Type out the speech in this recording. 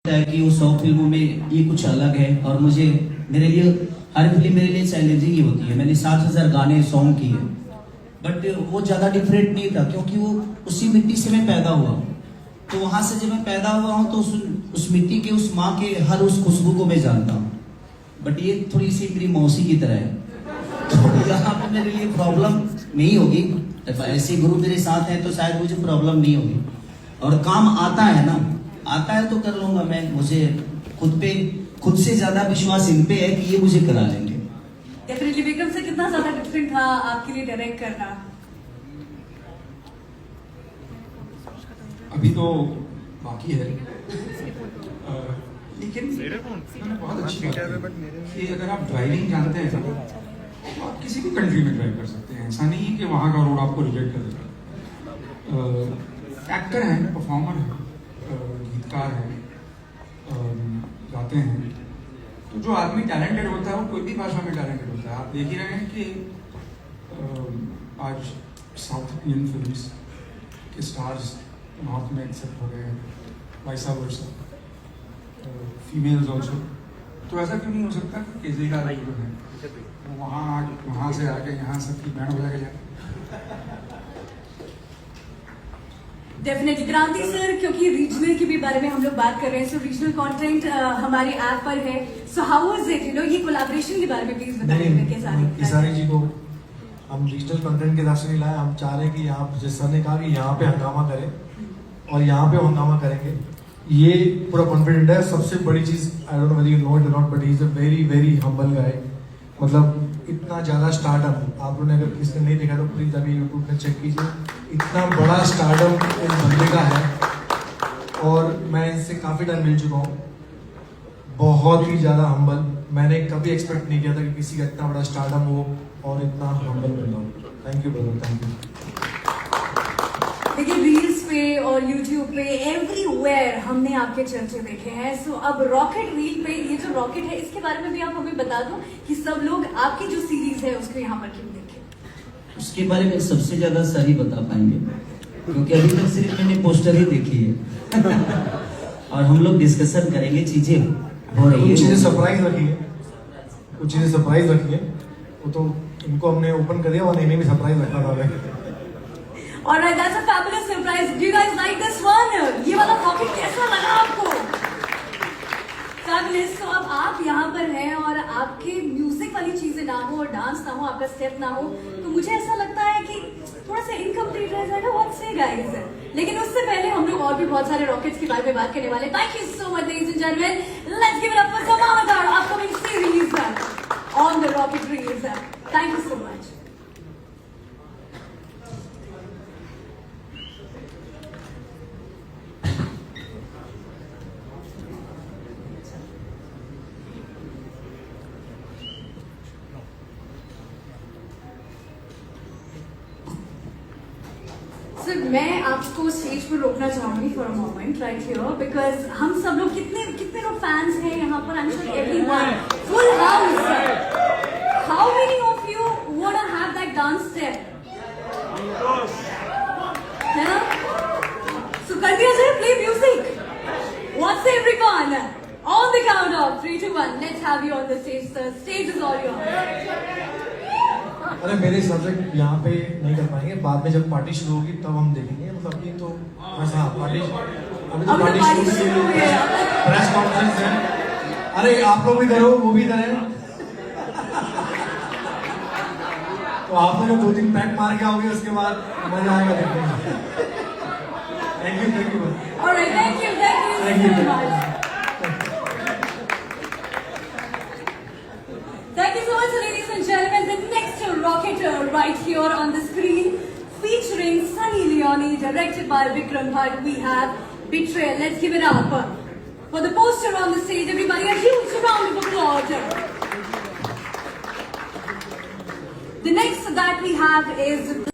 है कि उन 100 फिल्मों में ये कुछ अलग है और मुझे मेरे लिए हर फिल्म मेरे लिए चैलेंजिंग ही होती है। मैंने 7,000 गाने सॉन्ग किए बट वो ज़्यादा डिफरेंट नहीं था क्योंकि वो उसी मिट्टी से मैं पैदा हुआ हूँ। तो वहाँ से जब मैं पैदा हुआ हूँ तो उस मिट्टी के उस माँ के हर उस खुशबू को मैं जानता हूँ। बट ये थोड़ी सी मेरी मौसी की तरह है तो यहाँ पे मेरे लिए प्रॉब्लम नहीं होगी। ऐसे गुरु मेरे साथ हैं तो शायद मुझे प्रॉब्लम नहीं होगी और काम आता है ना, आता है तो कर लूंगा मैं। मुझे खुद से ज्यादा विश्वास इन पे है कि ये मुझे करा लेंगे। डेफिनेटली। विक्रम से कितना ज्यादा डिफरेंट था आपके लिए डायरेक्ट करना? अभी तो बाकी है लेकिन बहुत अच्छी बात है कि अगर आप ड्राइविंग जानते हैं ना तो आप किसी भी कंट्री में ड्राइव कर सकते हैं। ऐसा नहीं है कि वहाँ का रोड आपको रिजेक्ट कर देगा। एक्टर हैं, परफॉर्मर हैं, गीतकार हैं, गाते हैं। तो जो आदमी टैलेंटेड होता है वो कोई भी भाषा में टैलेंटेड होता है। आप देख ही रहे हैं कि आज साउथ इंडियन फिल्म्स के स्टार्स नॉर्थ में एक्सेप्ट हो गए हैं, वाइसा वर्सा, फीमेल्स ऑल्सो। तो ऐसा क्यों नहीं हो सकता कि केजरीवाल जो है वहाँ से आके यहाँ सबकी बैंड बजा के जाए। डेफिनेटली। क्रांति सर, क्योंकि रीजनल के भी बारे में हम लोग बात कर रहे हैं, सो रीजनल कंटेंट हमारे ऐप पर है। सो हाउ वाज इट, ये कोलैबोरेशन के बारे में प्लीज बताइए। केसारी जी को हम रीजनल कंटेंट के हिसाब से नहीं लाए। हम चाह रहे हैं कि यहाँ जिस सर ने कहा कि यहाँ पे हंगामा करें और यहाँ पे हंगामा करेंगे, ये पूरा कॉन्फिडेंट है। सबसे बड़ी चीज, I don't know whether you know it or not, but he is a very very humble guy. मतलब इतना ज्यादा स्टारडम, आप लोगों ने अगर किसी ने नहीं देखा तो प्लीज अभी यूट्यूब पे चेक कीजिए। इतना बड़ा स्टारडम इस बंदे का है और मैं इनसे काफी टाइम मिल चुका हूँ। बहुत ही ज्यादा हम्बल। मैंने कभी एक्सपेक्ट नहीं किया था कि किसी का इतना बड़ा स्टारडम हो और इतना हम्बल मिल रहा हूँ। Thank you brother, thank you. देखिए, रील्स पे और यूट्यूब पे एवरीवेयर हमने आपके चर्चे देखे हैं। सो अब रॉकेट रील पे ये जो रॉकेट है इसके बारे में भी आप हमें बता दो कि सब लोग आपकी जो सीरीज है उसको यहाँ पर क्यों देखें। उसके बारे में सबसे ज्यादा सही बता पाएंगे क्योंकि अभी तक सिर्फ मैंने पोस्टर ही देखी है और हम लोग डिस्कशन करेंगे, चीजें हो रही है। कुछ चीजें सरप्राइज रखी है, कुछ चीजें सरप्राइज रखी है। वो तो इनको हमने ओपन कर दिया और इन्हें भी सरप्राइज रखना था। Alright, that's a fabulous surprise. Do you guys like this one? ये वाला रॉकेट कैसा लगा आपको? Fabulous. So अब आप यहाँ पर हैं और आपके म्यूजिक वाली चीजें ना हो और डांस ना हो, आपका स्टेप ना हो, तो मुझे ऐसा लगता है कि थोड़ा सा इनकम्प्लीट रह जाएगा। What say guys? लेकिन उससे पहले हम लोग और भी बहुत सारे रॉकेट्स के बारे में बात करने वाले। Thank you so much, ladies and gentlemen. Let's give it up for Samana, our upcoming series on the rocket reels. Thank you so much. Sir, मैं आपको स्टेज पर रोकना चाहूंगी for a moment right here, because हम सब लोग कितने लोग फैंस हैं यहाँ पर। I am sure everyone, full house. How many of you want to have that dance step? है ना? सो कर दिया जाए, play music. What's everyone, on the count of 3 2 1, let's have you on the stage sir. Stage is all yours. अरे मेरे हिसाब से यहाँ पे नहीं कर पाएंगे, बाद में जब पार्टी शुरू होगी तब हम देखेंगे। मतलब अभी तो ऐसा पार्टी, अभी तो पार्टी शुरू हुई है, प्रेस कॉन्फ्रेंस है। अरे आप लोग भी करो, वो भी करें। तो आप लोग 2-3 पैक मार के आओगे, उसके बाद मजा आएगा देखने में। Thank you, thank you. Alright, thank you so much. Thank you so much, ladies and gentlemen. The next rocketer right here on the screen, featuring Sunny Leone, directed by Vikram Bhatt, we have Betrayal. Let's give it up for the poster on the stage. Everybody, a huge round of applause. The next that we have is